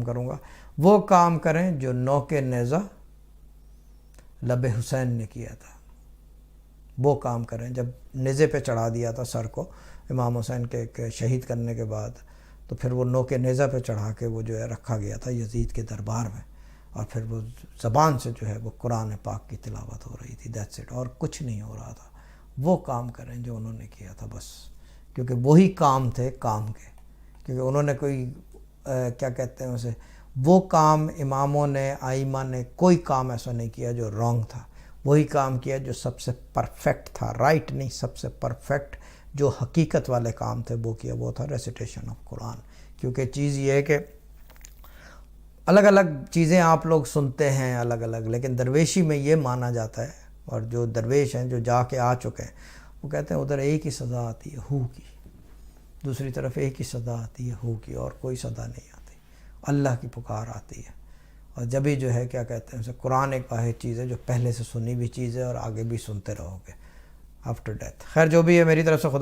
کروں گا، وہ کام کریں جو نوک نیزہ لب حسین نے کیا تھا، وہ کام کریں۔ جب نیزے پہ چڑھا دیا تھا سر کو امام حسین کے شہید کرنے کے بعد، تو پھر وہ نوک نیزہ پہ چڑھا کے وہ جو ہے رکھا گیا تھا یزید کے دربار میں، اور پھر وہ زبان سے جو ہے وہ قرآن پاک کی تلاوت ہو رہی تھی، دیٹس اٹ، اور کچھ نہیں ہو رہا تھا۔ وہ کام کریں جو انہوں نے کیا تھا بس، کیونکہ وہی کام تھے کام کے، کیونکہ انہوں نے کوئی کیا کہتے ہیں اسے، وہ کام اماموں نے ائمہ نے کوئی کام ایسا نہیں کیا جو رانگ تھا، وہی کام کیا جو سب سے پرفیکٹ تھا، رائٹ نہیں، سب سے پرفیکٹ جو حقیقت والے کام تھے وہ کیا، وہ تھا ریسیٹیشن آف قرآن۔ کیونکہ چیز یہ ہے کہ الگ الگ چیزیں آپ لوگ سنتے ہیں الگ الگ، لیکن درویشی میں یہ مانا جاتا ہے، اور جو درویش ہیں جو جا کے آ چکے ہیں وہ کہتے ہیں ادھر ایک ہی صدا آتی ہے ہو کی، دوسری طرف ایک ہی صدا آتی ہے ہو کی، اور کوئی صدا نہیں آتی، اللہ کی پکار آتی ہے۔ اور جبھی جو ہے کیا کہتے ہیں اسے، قرآن ایک واحد چیز ہے جو پہلے سے سنی بھی چیز ہے اور آگے بھی سنتے رہو گے آفٹر ڈیتھ۔ خیر جو بھی ہے، میری طرف سے خدا